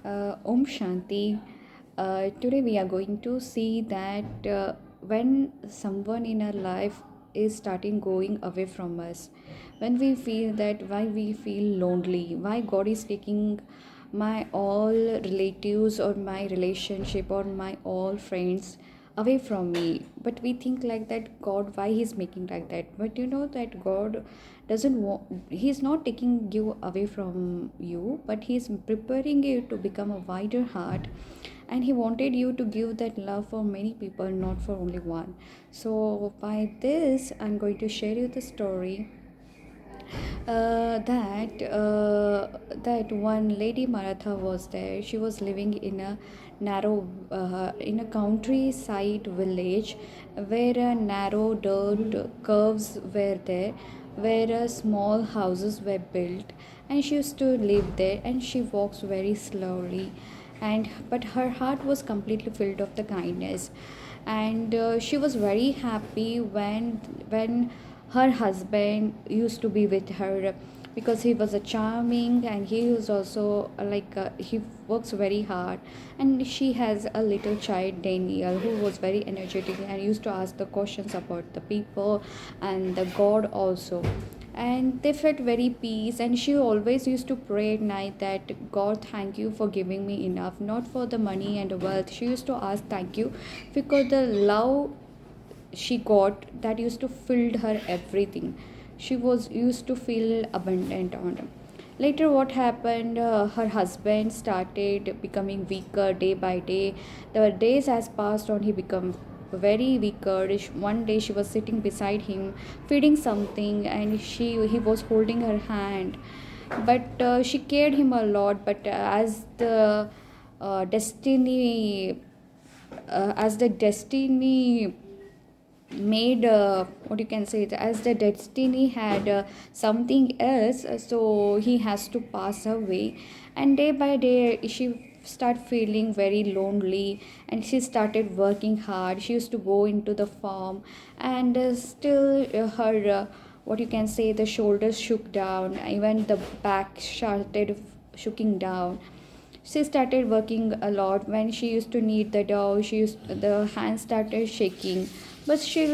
Om Shanti. Today we are going to see that when someone in our life is starting going away from us, when we feel that why we feel lonely, why God is taking my all relatives or my relationship or my all friends away from me. But we think like that, God, why he's making like that? But you know that God doesn't want, he's not taking you away from you, but he's preparing you to become a wider heart, and he wanted you to give that love for many people, not for only one. So by this I'm going to share you the story that one lady Maratha was there. She was living in a narrow, in a countryside village, where narrow dirt curves were there, where small houses were built, and she used to live there. And she walks very slowly, and but her heart was completely filled of the kindness, and she was very happy when her husband used to be with her, because he was a charming, and he was also he works very hard. And she has a little child, Daniel, who was very energetic and used to ask the questions about the people and the God also. And they felt very peace, and she always used to pray at night that, God, thank you for giving me enough, not for the money and the wealth. She used to ask thank you because the love she got, that used to fill her everything. She was used to feel abundant on them. Later what happened, her husband started becoming weaker day by day. The days as passed on, he became very weaker. One day she was sitting beside him feeding something, and he was holding her hand, but she cared him a lot. But as the destiny as the destiny made, what you can say, as the destiny had something else, so he has to pass away. And day by day she started feeling very lonely, and she started working hard. She used to go into the farm, and still her what you can say, the shoulders shook down, even the back started shooking down. She started working a lot. When she used to knead the dough, the hands started shaking, but she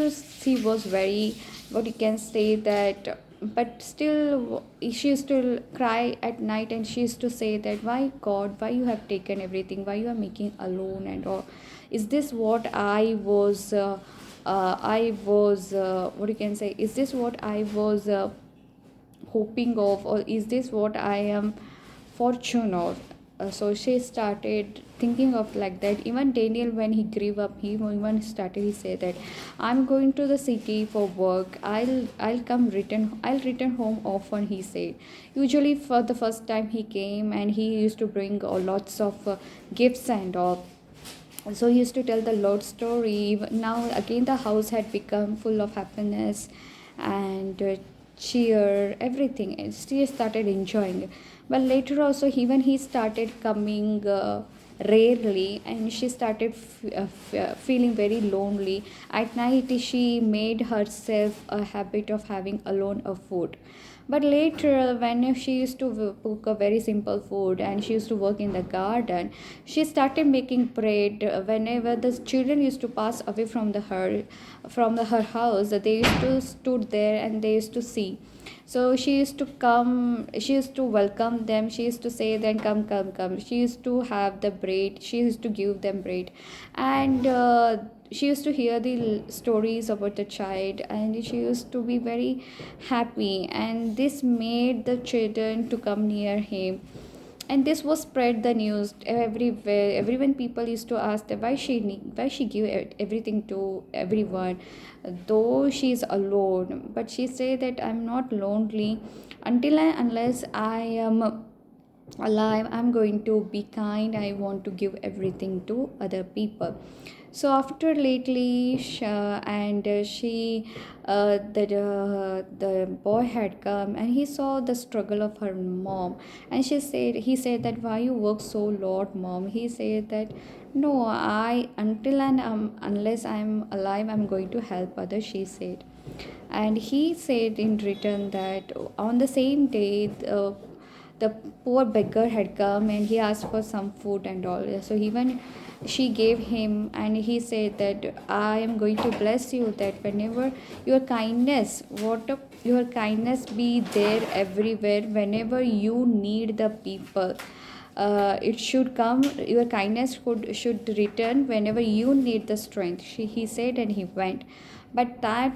was very, what you can say that, but still she used to cry at night, and she used to say that, why God, why you have taken everything, why you are making alone and all? Is this what I was what you can say, is this what I was hoping of, or is this what I am fortune of? So she started thinking of like that. Even Daniel, when he grew up, he even started, he said that, I'm going to the city for work. I'll return home often, he said. Usually for the first time he came, and he used to bring lots of gifts and all. So he used to tell the Lord story. Now again the house had become full of happiness and cheer, everything, and she started enjoying it. But later also, even he started coming rarely, and she started feeling very lonely. At night she made herself a habit of having alone a food. But later, when she used to cook a very simple food, and she used to work in the garden, she started making bread. Whenever the children used to pass away her house, they used to stood there and they used to see. So she used to come, she used to welcome them, she used to say, then come, come, come. She used to have the bread, she used to give them bread. And she used to hear the stories about the child, and she used to be very happy, and this made the children to come near him. And this was spread the news everywhere. Everyone, people used to ask that, why she give everything to everyone, though she is alone. But she said that, I'm not lonely until and unless I am alive. I'm going to be kind, I want to give everything to other people. So after lately and she the boy had come, and he saw the struggle of her mom. And he said that, why you work so lot, mom? He said that, no, I until and unless I'm alive, I'm going to help others, she said. And he said in return that on the same day, the poor beggar had come and he asked for some food and all. So even she gave him, and he said that I am going to bless you, that whenever your kindness, your kindness be there everywhere, whenever you need the people, it should come, your kindness should return whenever you need the strength. He said, and he went. But that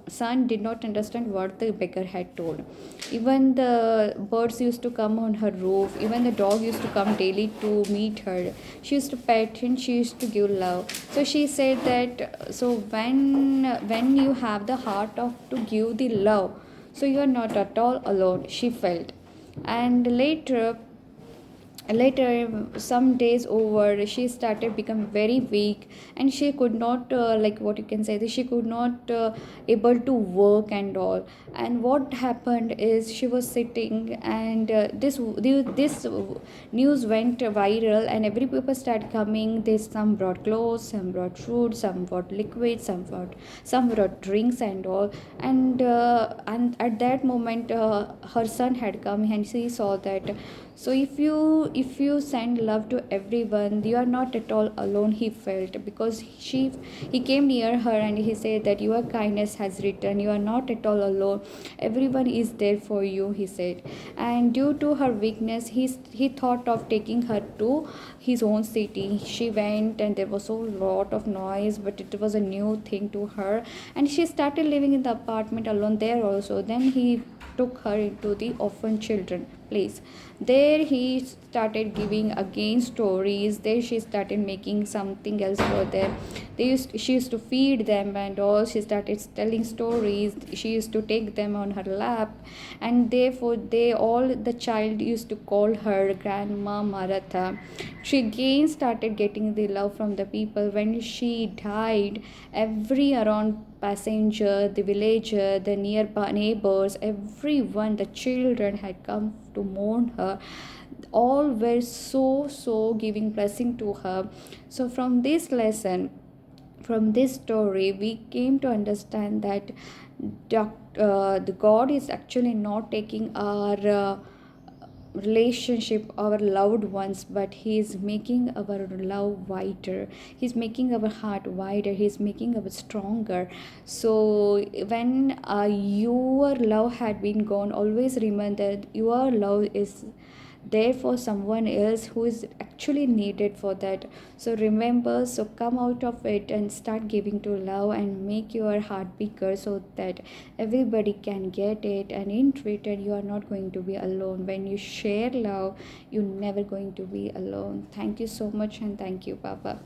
son did not understand what the beggar had told. Even the birds used to come on her roof, even the dog used to come daily to meet her. She used to pet and she used to give love. So she said that, so when you have the heart of to give the love, so you are not at all alone, she felt. And later, some days over, she started become very weak, and she could not, like what you can say, that she could not able to work and all. And what happened is, she was sitting, and this news went viral, and every people started coming. They, some brought clothes, some brought food, some brought liquid, some brought drinks and all. And at that moment, her son had come, and she saw that, so if you send love to everyone, you are not at all alone, he felt. Because he came near her and he said that your kindness has returned, you are not at all alone, everyone is there for you, he said. And due to her weakness, he thought of taking her to his own city. She went, and there was a lot of noise, but it was a new thing to her, and she started living in the apartment alone there also. Then he took her into the orphan children place. There he started giving again stories. There she started making something else for them. She used to feed them and all. She started telling stories. She used to take them on her lap, and therefore they all, the child used to call her Grandma Maratha. She again started getting the love from the people. When she died, every around passenger, the villager, the nearby neighbors, everyone, the children had come to mourn her. All were so giving blessing to her. So from this lesson, from this story, we came to understand that the God is actually not taking our relationship, our loved ones, but he is making our love wider, he's making our heart wider, he's making us stronger. So when your love had been gone, always remember that your love is there for someone else who is actually needed for that. So remember, so come out of it and start giving to love, and make your heart bigger, so that everybody can get it. And in return, you are not going to be alone. When you share love, you're never going to be alone. Thank you so much, and thank you, Papa.